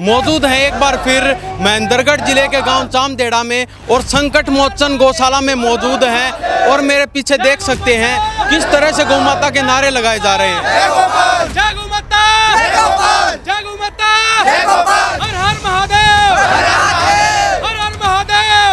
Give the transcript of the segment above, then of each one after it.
मौजूद हैं एक बार फिर महेंद्रगढ़ जिले के गांव चामदेड़ा में और संकट मोचन गौशाला में मौजूद हैं और मेरे पीछे देख सकते हैं किस तरह से गौ माता के नारे लगाए जा रहे हैं। जय गोपाल, जय गौ माता, जय गोपाल, जय गौ माता, जय गोपाल, हर हर महादेव, हर हर महादेव,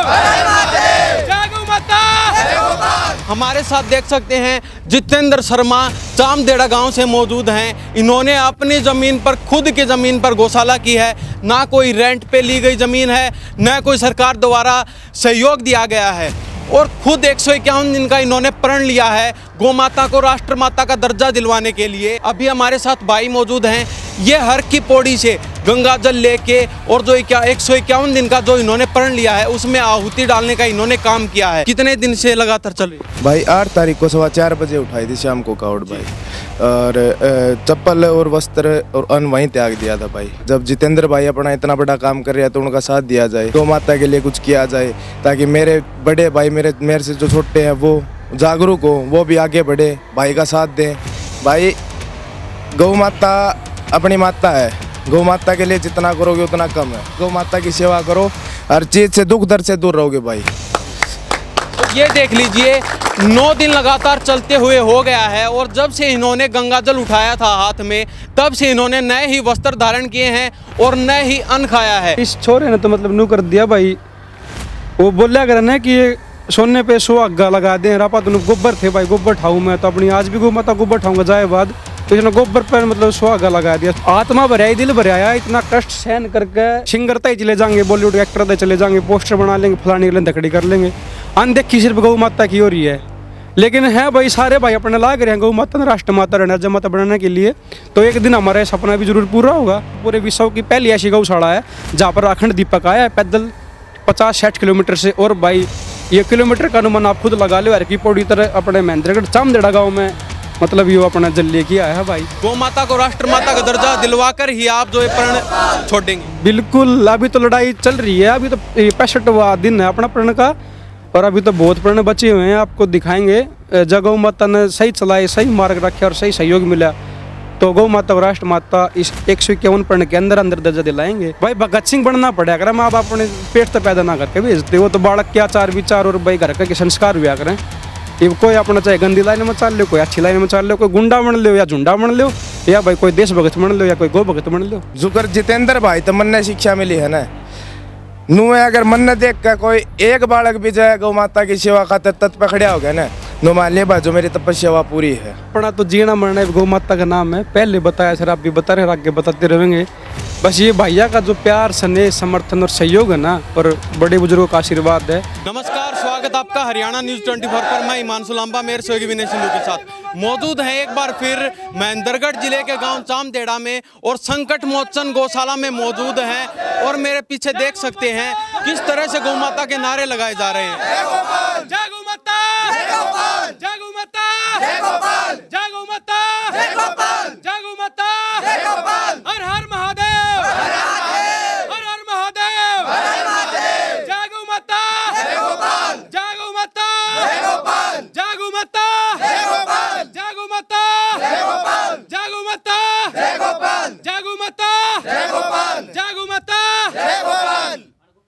जय गौ माता, जय गोपाल। हमारे साथ देख सकते हैं जितेंद्र शर्मा चामदेड़ा गांव से मौजूद हैं। इन्होंने अपनी ज़मीन पर, खुद की ज़मीन पर गौशाला की है। ना कोई रेंट पे ली गई ज़मीन है, ना कोई सरकार द्वारा सहयोग दिया गया है और खुद 151 दिन का इन्होंने प्रण लिया है गौ माता को राष्ट्र माता का दर्जा दिलवाने के लिए। अभी हमारे साथ भाई मौजूद हैं। ये हर की पौड़ी से गंगा जल लेके और जो 151 दिन का जो इन्होंने प्रण लिया है उसमें आहुति डालने का इन्होंने काम किया है। कितने दिन से लगातार चल रही है? भाई 8 तारीख को 4:15 बजे उठाई थी शाम को कावड़ भाई, और चप्पल और वस्त्र और अन्न वहीं त्याग दिया था भाई। जब जितेंद्र भाई अपना इतना बड़ा काम कर रहे हैं तो उनका साथ दिया जाए, गौ माता के लिए कुछ किया जाए ताकि मेरे बड़े भाई मेरे से जो छोटे हैं वो जागरूक हो, वो भी आगे बढ़े, भाई का साथ दें। भाई गौ माता अपनी माता है, गौ माता के लिए जितना करोगे उतना कम है। गौ माता की सेवा करो, हर चीज़ से दुख दर्द से दूर रहोगे भाई। ये देख लीजिए 9 दिन लगातार चलते हुए हो गया है और जब से इन्होंने गंगा जल उठाया था हाथ में तब से इन्होंने नए ही वस्त्र धारण किए हैं और नए ही अन्न खाया है। इस छोरे ने तो मतलब नू कर दिया भाई। वो बोला कर ना कि ये सोने पे सुहागा लगा दें, रापा तो गोबर थे भाई, गोबर ठाऊं मैं तो अपनी आज भी गौ माता गोबर ठाऊंगा जाए बाद, तो इसने गोबर पर मतलब सुहागा लगा दिया। आत्मा भराया, दिल भराया, इतना कष्ट सहन करके सिंगरता ही चले जाएंगे, बॉलीवुड एक्टर तो चले जाएंगे, पोस्टर बना लेंगे, फलाने के लिए धकड़ी कर लेंगे। अनदेखी सिर्फ गौ माता की हो रही है। लेकिन है भाई सारे भाई अपने लाग रहे हैं गौ माता ने राष्ट्र माता राजा माता बनाने के लिए, तो एक दिन हमारा सपना भी जरूर पूरा होगा। पूरे विश्व की पहली ऐसी गौशाला है जहाँ पर अखंड दीपक आया है पैदल 50-60 किलोमीटर से। और भाई ये किलोमीटर का अनुमान आप खुद लगा लो, हर की पौड़ी तरह अपने महेंद्रगढ़ चामदेड़ा गाँव में मतलब ये अपना जल लेके आया है भाई। गौ माता को राष्ट्र माता का दर्जा दिलवा कर ही आप जो ये प्रण छोड़ेंगे? बिल्कुल, अभी तो लड़ाई चल रही है, अभी तो 65वां दिन है अपना प्रण का और अभी तो बहुत प्रण बचे हुए हैं, आपको दिखाएंगे। जब गौ माता ने सही चलाए, सही मार्ग रखे और सही सहयोग मिला तो गौ माता और राष्ट्र माता इस 151 प्रण के अंदर दर्जा दिलाएंगे। भाई भगत सिंह बनना पड़ेगा, अगर माँ बाप अपने पेट से पैदा ना करके भेजते हो तो बालक के आचार विचार और भाई घर के संस्कार हुआ करें। ये कोई अपना चाहे गंदी लाइन में चल लो, कोई अच्छी लाइन में चल लो, कोई गुंडा बन लो या झुंडा बन लो, या भाई कोई देश भगत बन लो या कोई गौ भगत बन लो। जुकर जितेंद्र भाई तो मन ने शिक्षा मिली है ना, नुए अगर मन ने देख कर कोई एक बालक भी जाए गौ माता की सेवा खातिर तत्पर खड़ा हो गया ना, नो मान ले भाई जो मेरी तपस्या पूरी है। अपना तो जीना मरना गौ माता का नाम है, पहले बताया सर, आप भी बता रहे, आगे बताते रहेंगे। बस ये भैया का जो प्यार, स्नेह, समर्थन और सहयोग है ना, और बड़े बुजुर्गों का आशीर्वाद है। नमस्कार, स्वागत आपका हरियाणा न्यूज़ 24 पर। मैं हिमांशु लांबा मेरे सहयोगी विनय सिंधु के साथ मौजूद हैं एक बार फिर महेंद्रगढ़ जिले के गांव चामदेड़ा में और संकट मोचन गौशाला में मौजूद हैं और मेरे पीछे देख सकते हैं किस तरह से गौ माता के नारे लगाए जा रहे हैं। जय गोपाल, जय गौ माता, जय गोपाल, जय गौ माता, जय गोपाल, जय गौ माता, जय गोपाल, जय गौ माता, जय गोपाल, हर हर महादेव, हर हर महादेव, जय गौ माता, जय गोपाल, जय गौ माता, जय गोपाल, जय गौ माता, जय गोपाल, जय गौ माता, जय गोपाल, जय गौ माता, जय गोपाल, जय गौ माता, जय गोपाल, जय गौ माता, जय गोपाल।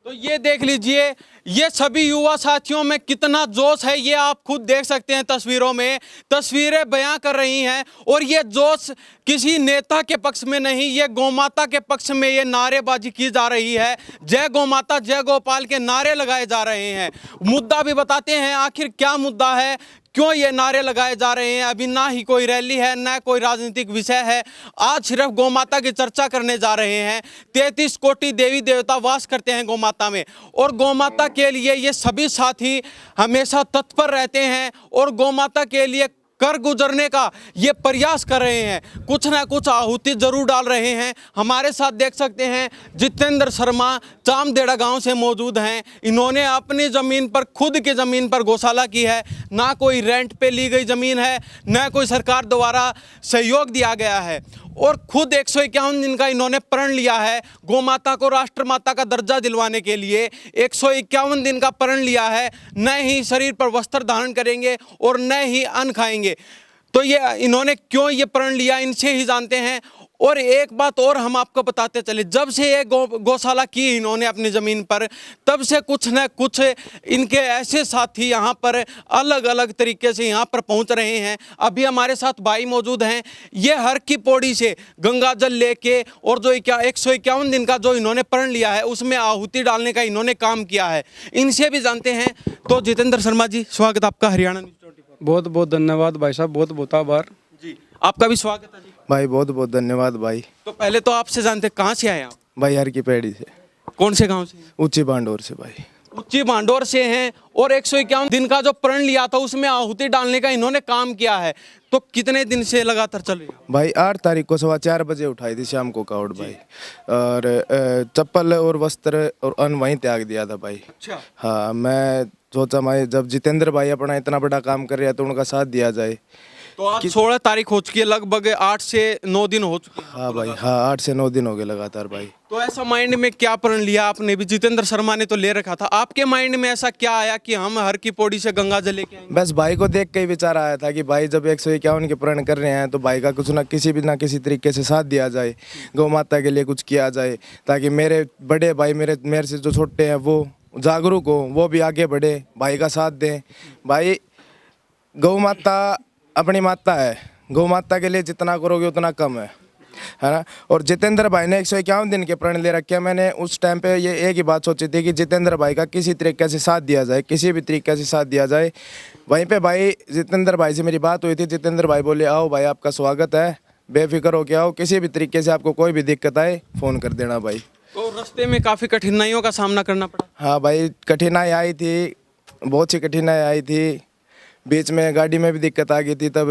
तो ये देख लीजिए, ये सभी युवा साथियों में कितना जोश है, ये आप खुद देख सकते हैं तस्वीरों में। तस्वीरें बयां कर रही हैं और ये जोश किसी नेता के पक्ष में नहीं, ये गौ माता के पक्ष में ये नारेबाजी की जा रही है। जय गौ माता, जय गोपाल के नारे लगाए जा रहे हैं। मुद्दा भी बताते हैं आखिर क्या मुद्दा है, क्यों ये नारे लगाए जा रहे हैं। अभी ना ही कोई रैली है, ना कोई राजनीतिक विषय है, आज सिर्फ गौ माता की चर्चा करने जा रहे हैं। 33 कोटि देवी देवता वास करते हैं गौ माता में और गौ माता के लिए ये सभी साथी हमेशा तत्पर रहते हैं और गौ माता के लिए कर गुजरने का ये प्रयास कर रहे हैं, कुछ ना कुछ आहुति जरूर डाल रहे हैं। हमारे साथ देख सकते हैं जितेंद्र शर्मा चामदेड़ा गांव से मौजूद हैं। इन्होंने अपनी ज़मीन पर, खुद की ज़मीन पर गौशाला की है। ना कोई रेंट पे ली गई ज़मीन है, ना कोई सरकार द्वारा सहयोग दिया गया है और खुद 151 दिन का इन्होंने प्रण लिया है गौ माता को राष्ट्र माता का दर्जा दिलवाने के लिए। 151 दिन का प्रण लिया है, न ही शरीर पर वस्त्र धारण करेंगे और न ही अन्न खाएंगे। तो ये इन्होंने क्यों ये प्रण लिया, इनसे ही जानते हैं और एक बात और हम आपको बताते चले, जब से ये गौशाला की इन्होंने अपनी ज़मीन पर, तब से कुछ न कुछ इनके ऐसे साथी यहाँ पर अलग अलग तरीके से यहाँ पर पहुँच रहे हैं। अभी हमारे साथ भाई मौजूद हैं, ये हर की पौड़ी से गंगा जल लेके और जो 151 दिन का जो इन्होंने प्रण लिया है उसमें आहुति डालने का इन्होंने काम किया है। इनसे भी जानते हैं। तो जितेंद्र शर्मा जी, स्वागत आपका हरियाणा न्यूज़ 24। बहुत बहुत धन्यवाद भाई साहब, बहुत बहुत आभार जी, आपका भी स्वागत है जी। भाई बहुत बहुत धन्यवाद भाई। तो पहले तो आपसे जानते हैं, कहाँ से आए आप? भाई हर की पैड़ी से, कौन से गांव से? ऊंची बांडोर से भाई। ऊंची भांडोर से हैं और 151 दिन का जो प्रण लिया था उसमें आहुति डालने का इन्होंने काम किया है। तो कितने दिन से लगातार चल रही है? भाई 8 तारीख को 4:15 बजे उठाई थी शाम को कावड़ भाई, और चप्पल और वस्त्र और अन्न वहीं त्याग दिया था भाई। अच्छा। हाँ, मैं सोचा भाई जब जितेंद्र भाई अपना इतना बड़ा काम कर रहे हैं तो उनका साथ दिया जाए। तो आज 16 तारीख हो चुकी है, लगभग 8 से 9 दिन हो चुके हैं। हाँ भाई, हाँ 8 से 9 दिन हो गए लगातार भाई। तो ऐसा माइंड में क्या प्रण लिया आपने? भी जितेंद्र शर्मा ने तो ले रखा था, आपके माइंड में ऐसा क्या आया कि हम हर की पौड़ी से गंगा जल लेके आएंगे? बस भाई को देख के ही विचार आया था कि भाई जब 151 के प्रण कर रहे हैं तो भाई का कुछ ना किसी तरीके से साथ दिया जाए, गौ माता के लिए कुछ किया जाए, ताकि मेरे बड़े भाई मेरे से जो छोटे हैं वो जागरूक हो, वो भी आगे बढ़े, भाई का साथ दें। भाई गौ माता अपनी माता है, गौ माता के लिए जितना करोगे उतना कम है ना। और जितेंद्र भाई ने 151 दिन के प्रण ले रखे हैं। मैंने उस टाइम पे ये एक ही बात सोची थी कि जितेंद्र भाई का किसी तरीके से साथ दिया जाए, किसी भी तरीके से साथ दिया जाए। वहीं पे भाई जितेंद्र भाई से मेरी बात हुई थी, जितेंद्र भाई बोले आओ भाई आपका स्वागत है, बेफिक्र हो के आओ, किसी भी तरीके से आपको कोई भी दिक्कत आए फ़ोन कर देना भाई। तो रास्ते में काफ़ी कठिनाइयों का सामना करना पड़ा? हाँ भाई, कठिनाई आई थी, बहुत सी कठिनाई आई थी। बीच में गाड़ी में भी दिक्कत आ गई थी, तब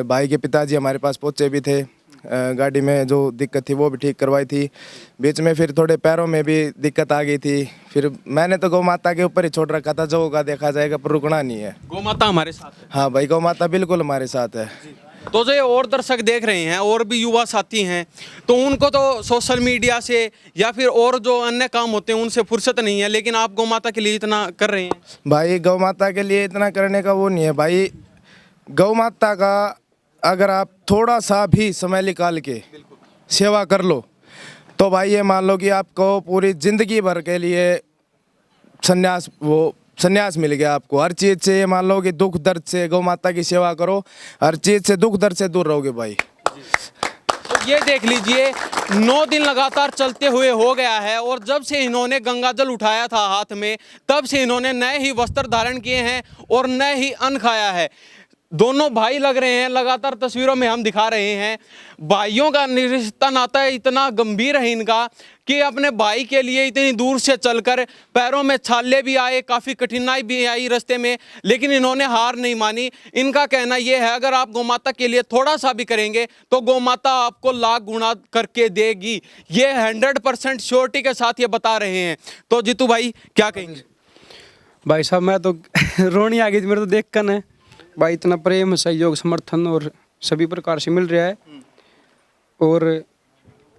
भाई के पिताजी हमारे पास पहुँचे भी थे, गाड़ी में जो दिक्कत थी वो भी ठीक करवाई थी। बीच में फिर थोड़े पैरों में भी दिक्कत आ गई थी। फिर मैंने तो गौ माता के ऊपर ही छोड़ रखा था, जो होगा देखा जाएगा, पर रुकना नहीं है। गौ माता हमारे साथ है। हाँ भाई, गौ माता बिल्कुल हमारे साथ है। तो जो ये और दर्शक देख रहे हैं और भी युवा साथी हैं, तो उनको तो सोशल मीडिया से या फिर और जो अन्य काम होते हैं उनसे फुर्सत नहीं है, लेकिन आप गौ माता के लिए इतना कर रहे हैं। भाई गौ माता के लिए इतना करने का वो नहीं है भाई। गौ माता का अगर आप थोड़ा सा भी समय निकाल के सेवा कर लो तो भाई ये मान लो कि आपको पूरी जिंदगी भर के लिए संन्यास मिल गया आपको। हर चीज़ से ये मान लो कि दुख दर्द से गौ माता की सेवा करो, हर चीज़ से दुख दर्द से दूर रहोगे भाई। तो ये देख लीजिए, 9 दिन लगातार चलते हुए हो गया है और जब से इन्होंने गंगा जल उठाया था हाथ में, तब से इन्होंने नए ही वस्त्र धारण किए हैं और नए ही अन्न खाया है। दोनों भाई लग रहे हैं, लगातार तस्वीरों में हम दिखा रहे हैं। भाइयों का रिश्ता नाता इतना गंभीर है इनका कि अपने भाई के लिए इतनी दूर से चलकर, पैरों में छाले भी आए, काफ़ी कठिनाई भी आई रास्ते में, लेकिन इन्होंने हार नहीं मानी। इनका कहना यह है, अगर आप गौ माता के लिए थोड़ा सा भी करेंगे तो गौ माता आपको लाख गुना करके देगी। ये 100% श्योरिटी के साथ ये बता रहे हैं। तो जीतू भाई क्या कहेंगे? भाई साहब मैं तो रोनी आ गई थी मेरे तो देख कर न भाई, इतना प्रेम सहयोग समर्थन और सभी प्रकार से मिल रहा है। और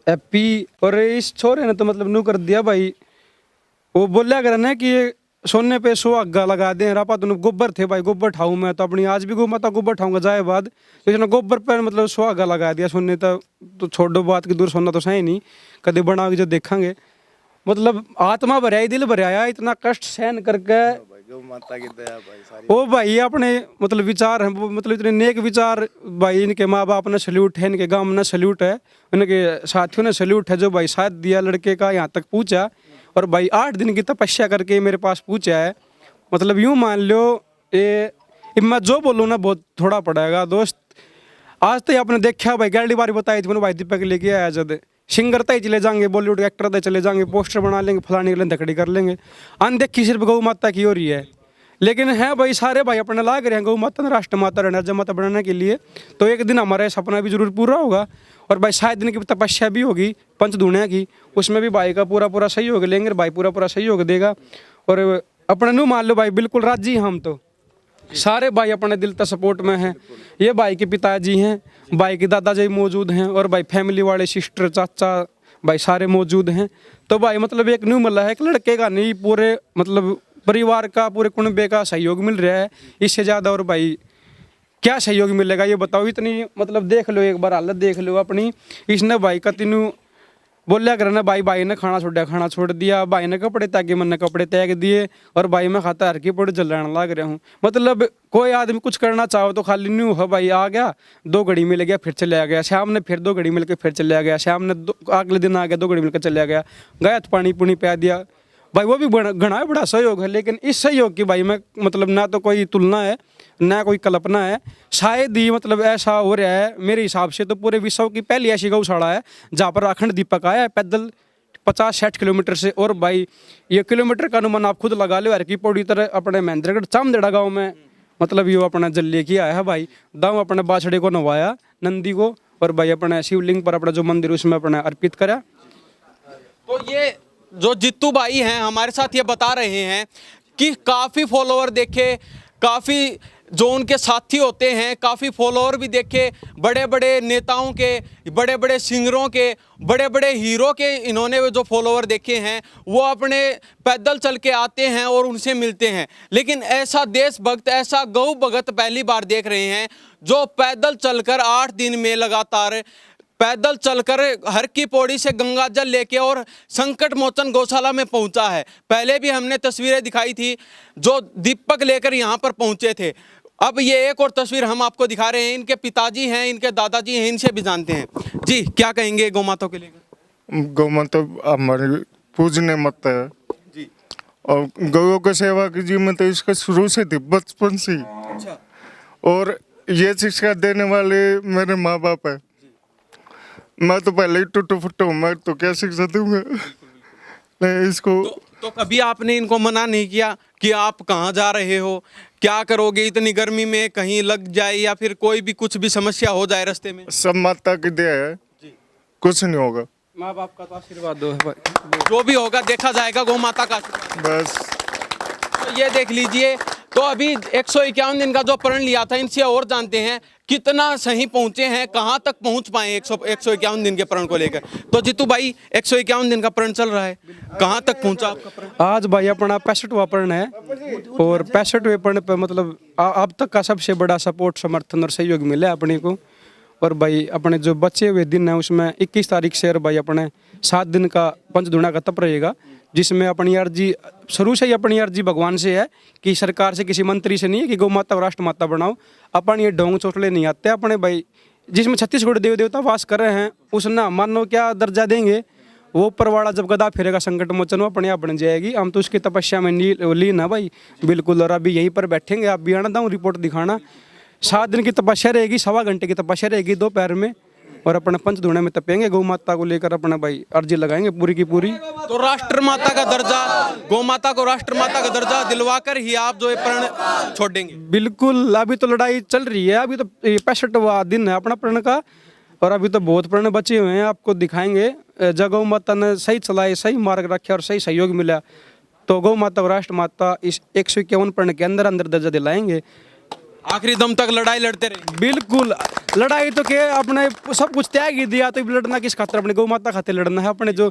हैप्पी। और इस छोरे ने तो मतलब नू कर दिया भाई, वो बोलिया कर ना कि ये सोने पे सुहागा लगा दें रापा। तो गोबर थे भाई, गोबर ठाऊँ मैं तो अपनी आज भी गौ माता गोबर ठाऊंगा जाए बाद, तो गोबर पर मतलब सुहागा लगा दिया सोने तो छोड़ो बात की दूर, सोना तो सही नहीं, कभी बना के जो देखेंगे। मतलब आत्मा भराया, दिल भराया, इतना कष्ट सहन करके गौ माता की दया भाई सारी। ओ भाई अपने मतलब विचार हैं, मतलब इतने नेक विचार भाई। इनके माँ बाप ने सल्यूट है, इनके गांव में सल्यूट है, इनके साथियों ने सल्यूट है जो भाई साथ दिया लड़के का, यहाँ तक पहुँचा। और भाई 8 दिन की तपस्या करके मेरे पास पहुँचा है। मतलब यूँ मान लो ये मैं जो बोलूँ ना बहुत थोड़ा पड़ेगा दोस्त। आज तो आपने देखा भाई, गैलरी बारी बताई थी मैंने भाई दीपक लेके आया, जब सिंगर तय चले जाएंगे, बॉलीवुड एक्टर तय चले जाएंगे, पोस्टर बना लेंगे, फलाने के लिए धकड़ी कर लेंगे। अनदेखी सिर्फ गौ माता की हो रही है, लेकिन है भाई सारे भाई अपने लाग रहे हैं गौ माता ने राष्ट्र माता राज्य माता बनाने के लिए। तो एक दिन हमारा सपना भी जरूर पूरा होगा। और भाई 7 दिन की तपस्या भी होगी पंचदुनिया की, उसमें भी भाई का पूरा सहयोग लेंगे, भाई पूरा सहयोग देगा। और अपने नू मान लो भाई बिल्कुल राजी हम तो सारे भाई अपने दिल तक सपोर्ट में हैं। ये भाई के पिताजी हैं, भाई के दादाजी मौजूद हैं, और भाई फैमिली वाले सिस्टर चाचा भाई सारे मौजूद हैं। तो भाई मतलब एक न्यू मिला है, एक लड़के का नहीं पूरे मतलब परिवार का, पूरे कुनबे का सहयोग मिल रहा है। इससे ज़्यादा और भाई क्या सहयोग मिलेगा ये बताओ। इतनी मतलब देख लो, एक बार हालत देख लो अपनी। इसने भाई कतिनु बोलिया करे ना, भाई ने खाना छोड़ दिया, भाई ने कपड़े ताकि मैंने कपड़े त्याग दिए, और भाई मैं खाता हर की पड़ जलाने लग रहा हूँ। मतलब कोई आदमी कुछ करना चाहो तो खाली न्यू हो भाई, आ गया 2 घड़ी मिल गया फिर चले गया, शाम ने फिर 2 घड़ी मिल के फिर चले गया, शाम ने अगले दिन आ गया 2 घड़ी मिलकर चले गया तो पानी पुनी पिया दिया भाई। वो भी घना बड़ा सहयोग है। लेकिन इस सहयोग की भाई मैं मतलब ना तो कोई तुलना है ना कोई कल्पना है। शायद ही मतलब ऐसा हो रहा है मेरे हिसाब से तो पूरे विश्व की पहली ऐसी गौशाला है जहाँ पर अखंड दीपक आया है पैदल 50-60 किलोमीटर से। और भाई ये किलोमीटर का अनुमान आप खुद लगा लो, हर की पौड़ी तरह अपने महेंद्रगढ़ चामदेड़ा गाँव में मतलब ये अपना जल लेके आया है भाई। दाऊ अपने बाछड़े को नवाया नंदी को, और भाई अपने शिवलिंग पर अपना जो मंदिर उसमें अपना अर्पित करा। तो ये जो जित्तू भाई हैं हमारे साथ ये बता रहे हैं कि काफ़ी फॉलोअर देखे, काफ़ी जो उनके साथी होते हैं, काफ़ी फॉलोअर भी देखे, बड़े बड़े नेताओं के, बड़े बड़े सिंगरों के, बड़े बड़े हीरो के इन्होंने जो फॉलोअर देखे हैं वो अपने पैदल चल के आते हैं और उनसे मिलते हैं। लेकिन ऐसा देशभक्त, ऐसा गौ भगत पहली बार देख रहे हैं जो पैदल चलकर 8 दिन में लगातार पैदल चलकर हर की पौड़ी से गंगा जल लेके और संकट मोचन गौशाला में पहुंचा है। पहले भी हमने तस्वीरें दिखाई थी जो दीपक लेकर यहां पर पहुंचे थे। अब ये एक और तस्वीर हम आपको दिखा रहे हैं। इनके पिताजी हैं, इनके दादाजी हैं, इनसे भी जानते हैं। जी क्या कहेंगे गौ माता के लेकर? गौ माता हमारी पूजने मत है जी, और गौों की सेवा कीजिए। मैं तो इसका शुरू से थी, बचपन से। अच्छा, और ये शिक्षा देने वाले मेरे माँ बाप है। मैं तो पहले ही टूटू फुट्टू हूँ, मैं तो क्या शिक्षा दूंगा नहीं इसको। तो कभी आपने इनको मना नहीं किया कि आप कहाँ जा रहे हो, क्या करोगे इतनी गर्मी में, कहीं लग जाए या फिर कोई भी कुछ भी समस्या हो जाए रास्ते में? सब माता की दया है, कुछ नहीं होगा। माँ बाप का तो आशीर्वाद दो है भाई, जो भी होगा देखा जाएगा, गौ माता का आशीर्वाद। बस तो ये देख लीजिए। तो अभी 151 दिन का जो प्रण लिया था, इनसे और जानते हैं कितना सही पहुंचे हैं, कहां तक पहुंच पाए 151 दिन के प्रण को लेकर। तो जीतू भाई 151 दिन का प्रण चल रहा है, कहां तक पहुंचा आपका प्रण? आज भाई अपना 65वां प्रण है, और 65वें प्रण पे मतलब अब तक का सबसे बड़ा सपोर्ट, समर्थन और सहयोग मिला अपने को। और भाई अपने जो बचे हुए दिन है उसमें 21 तारीख से और भाई अपने 7 दिन का पंचधूणा का तप रहेगा, जिसमें अपनी अर्जी शुरू से ही अपनी अर्जी भगवान से है कि सरकार से, किसी मंत्री से नहीं है कि गौ माता और राष्ट्र माता बनाओ। अपन ये ढोंग चोटले नहीं आते अपने भाई। जिसमें 36 करोड़ देव देवता वास कर रहे हैं उसने मानो क्या दर्जा देंगे, वो ऊपर वाला जब गदा फिरेगा संकट मोचन वो अपने आप बन जाएगी। हम तो उसकी तपस्या में लीन है भाई बिल्कुल। और अभी यहीं पर बैठेंगे, आप भी आना, दाऊँ रिपोर्ट दिखाना। 7 दिन की तपस्या रहेगी, 1.25 घंटे की तपस्या रहेगी दोपहर में, और अपने पंचधूणे में तपेंगे। गौ माता को लेकर अपना भाई अर्जी लगाएंगे पूरी की पूरी। तो राष्ट्र माता का दर्जा, गौ माता को राष्ट्र माता का दर्जा दिलवाकर ही आप जो ये प्रण छोड़ेंगे? बिल्कुल। अभी तो लड़ाई चल रही है, अभी तो 65वां दिन है अपना प्रण का, और अभी तो बहुत प्रण बचे हुए हैं, आपको दिखाएंगे। जब गौ माता ने सही चलाए, सही मार्ग रखे और सही सहयोग मिला तो गौ माता और राष्ट्र माता इस 151 प्रण के अंदर अंदर दर्जा दिलाएंगे। आखिरी दम तक लड़ाई लड़ते रहे? बिल्कुल। लड़ाई तो क्या, अपने सब कुछ त्याग ही दिया तो लड़ना किस खातिर? अपने गौ माता खातिर लड़ना है। अपने जो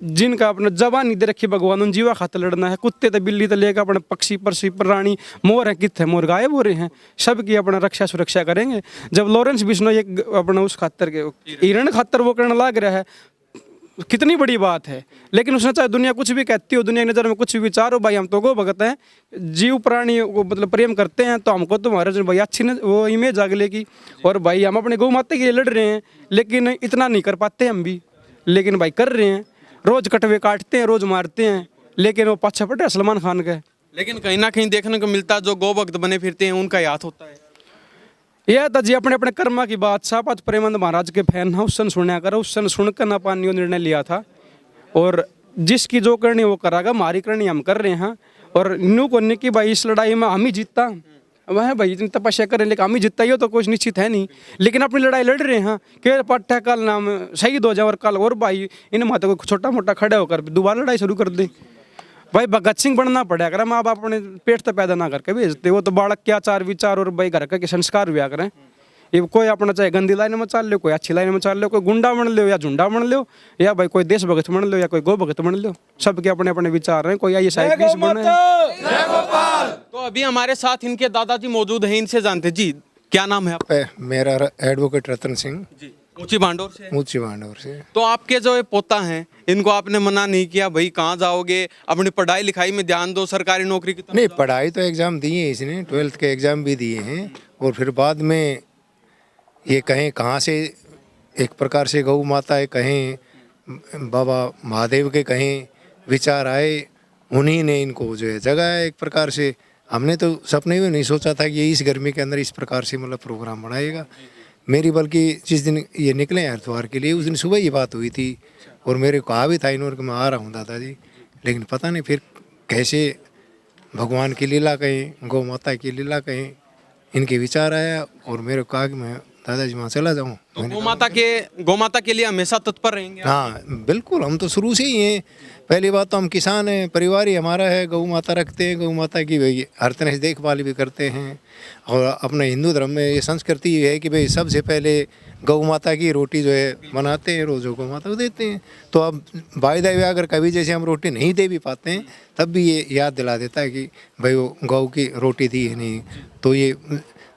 जिनका अपने जबान दे रखी भगवान उन जीवा खातिर लड़ना है। कुत्ते तो बिल्ली तो लेकर अपने पक्षी पक्षी प्राणी मोर है, कितने मोर गायब हो रहे हैं, सबकी अपना रक्षा सुरक्षा करेंगे। जब लॉरेंस बिश्नोई एक अपना उस खातर के हिरण खातर वो करने लग रहा है, कितनी बड़ी बात है। लेकिन उसने चाहे दुनिया कुछ भी कहती हो, दुनिया की नज़र में कुछ भी विचार हो, भाई हम तो गौ भगत हैं, जीव प्राणी को मतलब प्रेम करते हैं, तो हमको तुम्हारे जो भाई अच्छी वो इमेज अगले की। और भाई हम अपने गौ माता के लिए लड़ रहे हैं, लेकिन इतना नहीं कर पाते हम भी, लेकिन भाई कर रहे हैं। रोज कटवे काटते हैं, रोज मारते हैं, लेकिन वो पाछा पटे सलमान खान का। लेकिन कहीं ना कहीं देखने को मिलता है जो गौ भक्त बने फिरते हैं उनका याद होता है। यह तो जी अपने अपने कर्मा की बात। सापात प्रेमानंद महाराज के फैन है, उस सन सुनया करो, उस सन सुनकर ना पानी निर्णय लिया था। और जिसकी जो करनी वो करागा, हमारी करनी हम कर रहे हैं। और न्यू करने की भाई इस लड़ाई में हम ही जीतता, वह भाई इतनी तपस्या करें लेकिन हम ही जीतता ही हो तो कुछ निश्चित है नहीं। लेकिन अपनी लड़ाई लड़ रहे हैं कि पट्टा कल नाम शहीद हो जाए, और कल और भाई इन माता को छोटा मोटा खड़ा होकर दोबारा लड़ाई शुरू कर दे। भाई भगत सिंह बनना पड़ा करें, माँ बाप अपने पेट तो पैदा ना करके भेजते, वो तो बालक के आचार विचार और भाई घर के संस्कार हुआ करें। ये कोई अपना चाहे गंदी लाइन में चल लो, कोई अच्छी लाइन में चल लो, कोई गुंडा बन लो या झुंडा बन लो, या भाई कोई देश भगत बन लो या कोई गौ भगत बन लो, सबके अपने अपने विचार हैं। कोई आई साइड बने। तो अभी हमारे साथ इनके दादाजी मौजूद हैं, इनसे जानते। जी क्या नाम है आपका? मेरा एडवोकेट रतन सिंह, जी, ऊंची भांडोर से। ऊंची भांडोर से। तो आपके जो ये पोता हैं, इनको आपने मना नहीं किया भाई कहाँ जाओगे, अपनी पढ़ाई लिखाई में ध्यान दो, सरकारी नौकरी की तरफ नहीं, जाओ? पढ़ाई तो एग्ज़ाम दिए हैं इसने, 12th के एग्ज़ाम भी दिए हैं। और फिर बाद में ये कहें कहाँ से एक प्रकार से गौ माता है, कहें बाबा महादेव के कहें विचार आए, उन्हीं ने इनको जो है जगाया एक प्रकार से। हमने तो सपने में नहीं सोचा था कि ये इस गर्मी के अंदर इस प्रकार से मतलब प्रोग्राम बनाएगा। मेरी बल्कि जिस दिन ये निकले हरिद्वार के लिए उस दिन सुबह ये बात हुई थी, और मेरे को कहा भी था इन्होंने कि मैं आ रहा हूँ दादाजी, लेकिन पता नहीं फिर कैसे भगवान की लीला कहें, गौ माता की लीला कहें, इनके विचार आया और मेरे को कहा कि मैं दादाजी वहाँ चला जाऊँ। तो गौ माता के लिए हमेशा तत्पर रहेंगे आप? हाँ बिल्कुल, हम तो शुरू से ही हैं। पहली बात तो हम किसान हैं, परिवार ही हमारा है, गौ माता रखते हैं, गौ माता की भाई हर तरह से देखभाल भी करते हैं। और अपने हिंदू धर्म में ये संस्कृति है कि भाई सबसे पहले गौ माता की रोटी जो है बनाते हैं, रोज़ गौ माता को देते हैं। तो अब बाय द वे अगर कभी जैसे हम रोटी नहीं दे भी पाते हैं, तब भी ये याद दिला देता है कि भाई वो गौ की रोटी दी है नहीं, तो ये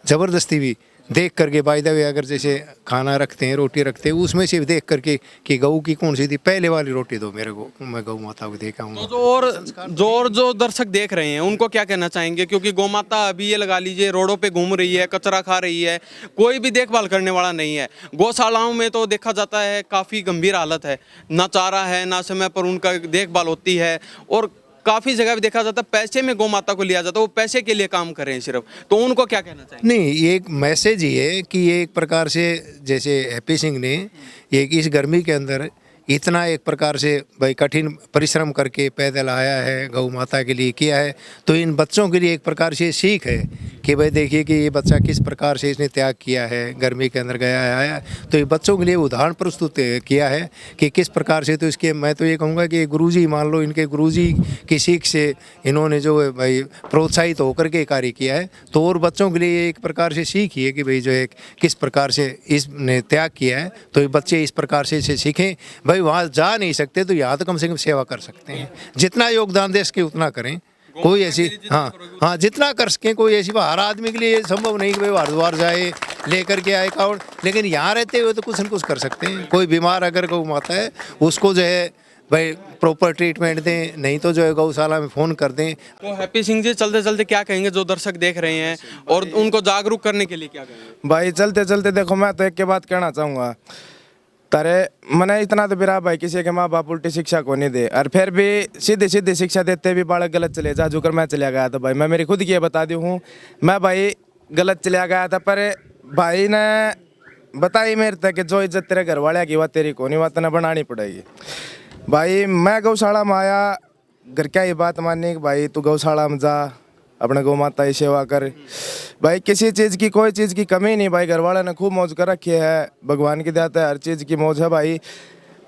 ज़बरदस्ती भी देख करके बाय द वे अगर जैसे खाना रखते हैं, रोटी रखते हैं, उसमें से भी देख करके कि गऊ की कौन सी थी, पहले वाली रोटी दो मेरे को, मैं गौ माता को देखा हूँ। तो जो दर्शक देख रहे हैं उनको क्या कहना चाहेंगे, क्योंकि गौ माता अभी ये लगा लीजिए रोडों पे घूम रही है, कचरा खा रही है, कोई भी देखभाल करने वाला नहीं है। गौशालाओं में तो देखा जाता है काफ़ी गंभीर हालत है, ना चारा है, ना समय पर उनका देखभाल होती है, और काफ़ी जगह भी देखा जाता है पैसे में गौ माता को लिया जाता है, वो पैसे के लिए काम कर रहे हैं सिर्फ। तो उनको क्या कहना चाहिए? नहीं, ये एक मैसेज ही है कि ये एक प्रकार से जैसे हैप्पी सिंह ने ये इस गर्मी के अंदर इतना एक प्रकार से भाई कठिन परिश्रम करके पैदल आया है, गौ माता के लिए किया है, तो इन बच्चों के लिए एक प्रकार से सीख है कि भाई देखिए कि ये बच्चा किस प्रकार से इसने त्याग किया है, गर्मी के अंदर गया है आया। तो ये बच्चों के लिए उदाहरण प्रस्तुत किया है कि किस प्रकार से। तो इसके मैं तो ये कहूँगा कि गुरुजी मान लो, इनके गुरुजी की सीख से इन्होंने जो है भाई प्रोत्साहित होकर के कार्य किया है, तो और बच्चों के लिए एक प्रकार से सीख ही है कि भाई जो है किस प्रकार से इसने त्याग किया है। तो ये बच्चे इस प्रकार से इसे सीखें, भाई वहाँ जा नहीं सकते तो यहाँ तो कम से कम सेवा कर सकते हैं, जितना योगदान दे सके उतना करें। कोई ऐसी हाँ जितना कर सकें, कोई ऐसी हर आदमी के लिए संभव नहीं कि भाई हरिद्वार जाए लेकर के आए कावड़, लेकिन यहाँ रहते हुए तो कुछ न कुछ कर सकते हैं। कोई बीमार अगर गौ माता है उसको जो है भाई प्रॉपर ट्रीटमेंट दें, नहीं तो जो है गौशाला में फ़ोन कर दें। तो हैप्पी सिंह जी चलते चलते क्या कहेंगे जो दर्शक देख रहे हैं, और उनको जागरूक करने के लिए क्या कहेंगे? भाई चलते चलते देखो, मैं तो एक के बात कहना चाहूँगा, तारे मैंने इतना तो बिरा भाई किसी के माँ बाप उल्टी शिक्षा को नहीं दे, और फिर भी सीधी सीधी शिक्षा देते भी बालक गलत चले जा, जो कर मैं चला गया था भाई। मैं मेरी खुद की बता दी हूँ, मैं भाई गलत चला गया था, पर भाई ने बताई मेरे तक कि जो इज्जत तेरे घर वाले की बात तेरी को नहीं, बात ना बनानी पड़ेगी। भाई मैं गौशाला में आया, घर क्या ये बात माननी कि भाई तू गौशाला में जा, अपने गौ माता की सेवा कर। भाई किसी चीज़ की कोई चीज़ की कमी नहीं, भाई घर वाले ने खूब मौज कर रखी है, भगवान की देता है, हर चीज़ की मौज है भाई।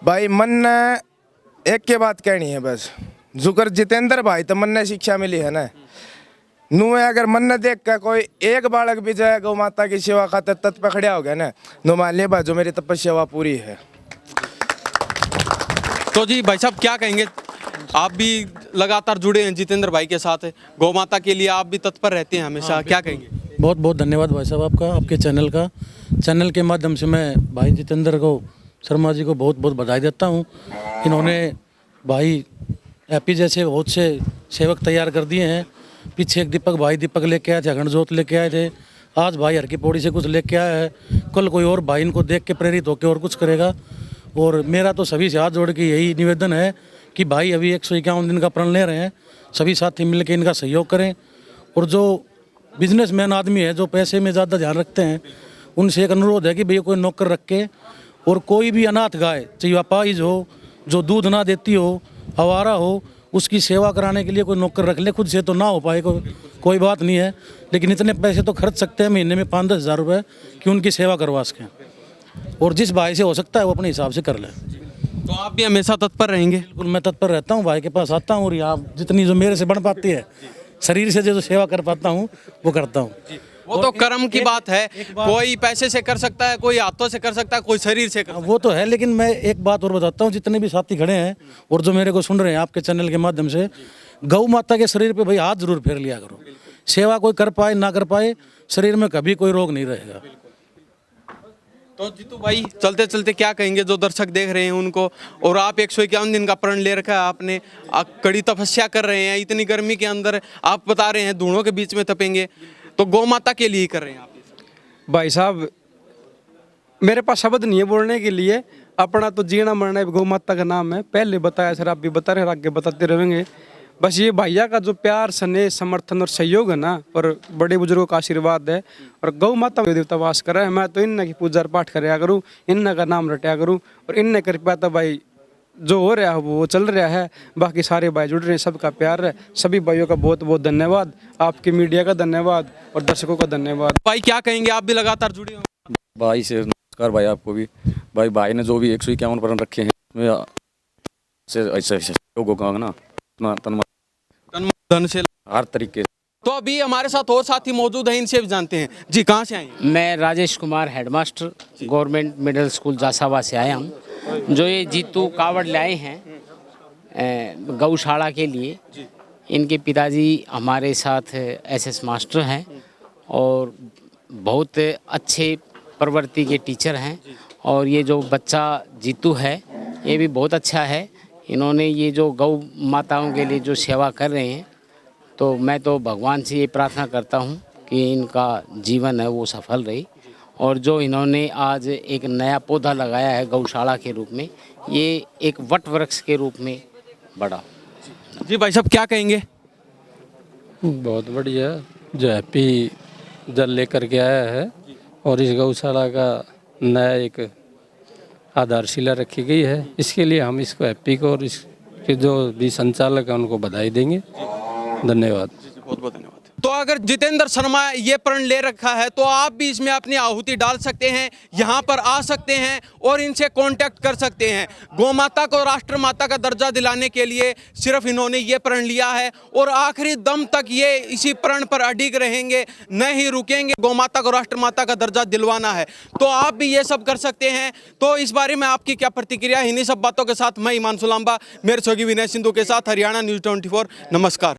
भाई मन ने एक के बात कहनी है बस, जुकर जितेंद्र भाई तो मन ने शिक्षा मिली है ना, नुए अगर मन ने देख कर कोई एक बालक भी जाए गौ माता की सेवा खातिर तत्पर खड़ा हो गया ना, नो मान लिया भाई जो मेरी तपस्या पूरी है। तो जी भाई साहब क्या कहेंगे, आप भी लगातार जुड़े हैं जितेंद्र भाई के साथ, गौ माता के लिए आप भी तत्पर रहते हैं हमेशा, क्या कहेंगे? बहुत बहुत धन्यवाद भाई साहब आपका, आपके चैनल के माध्यम से मैं भाई जितेंद्र को शर्मा जी को बहुत बहुत बधाई देता हूँ। इन्होंने भाई हैप्पी जैसे बहुत से सेवक तैयार कर दिए हैं। पीछे एक दीपक लेके आए थे, अखंड जोत लेके आए थे, आज भाई हर की पौड़ी से कुछ लेके आया है, कल कोई और भाई इनको देख के प्रेरित होकर और कुछ करेगा। और मेरा तो सभी से हाथ जोड़ के यही निवेदन है कि भाई अभी 151 दिन का प्रण ले रहे हैं, सभी साथी मिलकर इनका सहयोग करें। और जो बिजनेसमैन आदमी है, जो पैसे में ज़्यादा ध्यान रखते हैं, उनसे एक अनुरोध है कि भैया कोई नौकर रख के, और कोई भी अनाथ गाय चाहे अपाहिज हो, जो दूध ना देती हो, आवारा हो, उसकी सेवा कराने के लिए कोई नौकर रख ले। खुद से तो ना हो पाए कोई बात नहीं है, लेकिन इतने पैसे तो खर्च सकते हैं महीने में 5-10 हज़ार रुपये कि उनकी सेवा करवा सकें, और जिस भाई से हो सकता है वो अपने हिसाब से कर ले। तो आप भी हमेशा तत्पर रहेंगे? बिल्कुल, मैं तत्पर रहता हूँ, भाई के पास आता हूँ, और यहाँ जितनी जो मेरे से बन पाती है, शरीर से जो सेवा कर पाता हूँ वो करता हूँ। वो तो कर्म की बात है, कोई पैसे से कर सकता है, कोई हाथों से कर सकता है, कोई शरीर से कर सकता है। वो तो है, लेकिन मैं एक बात और बताता हूँ, जितने भी साथी खड़े हैं और जो मेरे को सुन रहे हैं आपके चैनल के माध्यम से, गौ माता के शरीर पे भाई हाथ जरूर फेर लिया करो। सेवा कोई कर पाए ना कर पाए, शरीर में कभी कोई रोग नहीं रहेगा। तो जीतू भाई चलते चलते क्या कहेंगे जो दर्शक देख रहे हैं उनको, और आप 151 दिन का प्रण ले रखा है आपने, आप कड़ी तपस्या कर रहे हैं, इतनी गर्मी के अंदर आप बता रहे हैं धूणों के बीच में तपेंगे, तो गौ माता के लिए ही कर रहे हैं आप ये सब। भाई साहब मेरे पास शब्द नहीं है बोलने के लिए, अपना तो जीना मरना है गौ माता का नाम है। पहले बताया सर, आप भी बता रहे हैं, आगे बताते रहेंगे। बस ये भैया का जो प्यार स्नेह समर्थन और सहयोग है ना, और बड़े बुजुर्गों का आशीर्वाद है, और गौ माता देवता वास कर रहा है। मैं तो इन्ना की पूजा पाठ कराया करूँ, इन्ना का नाम रटा करूँ, और इन्ने कर पाता भाई जो हो रहा है वो चल रहा है। बाकी सारे भाई जुड़ रहे हैं, सबका प्यार है। सभी भाइयों का बहुत बहुत धन्यवाद, आपकी मीडिया का धन्यवाद और दर्शकों का धन्यवाद। भाई क्या कहेंगे, आप भी लगातार जुड़े हो। भाई से नमस्कार भाई, आपको भी भाई ने जो भी 151 प्रण रखे हैं ऐसे लोगों का ना तन धन से हर तरीके से। तो अभी हमारे साथ और साथी मौजूद हैं, इनसे भी जानते हैं। जी कहाँ से आए हैं? मैं Rajesh Kumar headmaster government middle school जासाबा से आया हूँ। जो ये जीतू कावड़ लाए हैं गौशाला के लिए, इनके पिताजी हमारे साथ एसएस मास्टर हैं और बहुत अच्छे प्रवृत्ति के टीचर हैं। और ये जो बच्चा जीतू है ये भी बहुत अच्छा है। इन्होंने ये जो गौ माताओं के लिए जो सेवा कर रहे हैं, तो मैं तो भगवान से ये प्रार्थना करता हूँ कि इनका जीवन है वो सफल रहे। और जो इन्होंने आज एक नया पौधा लगाया है गौशाला के रूप में, ये एक वट वृक्ष के रूप में बढ़ा। जी भाई साहब क्या कहेंगे? बहुत बढ़िया, जो हैप्पी जल लेकर के आया है, और इस गौशाला का नया एक आधारशिला रखी गई है। इसके लिए हम इसको हैप्पी को और इसके जो भी संचालक हैं उनको बधाई देंगे। धन्यवाद। बहुत बहुत धन्यवाद। तो अगर जितेंद्र शर्मा ये प्रण ले रखा है तो आप भी इसमें अपनी आहुति डाल सकते हैं, यहाँ पर आ सकते हैं और इनसे कांटेक्ट कर सकते हैं। गौ माता को राष्ट्र माता का दर्जा दिलाने के लिए सिर्फ इन्होंने ये प्रण लिया है और आखिरी दम तक ये इसी प्रण पर अडिग रहेंगे, न ही रुकेंगे। गौ माता को राष्ट्र माता का दर्जा दिलवाना है, तो आप भी ये सब कर सकते हैं। तो इस बारे में आपकी क्या प्रतिक्रिया? इन्हीं सब बातों के साथ मैं ईमान सुलाम्बा, मेरे सहयोगी विनय सिंधु के साथ हरियाणा न्यूज़ 24। नमस्कार।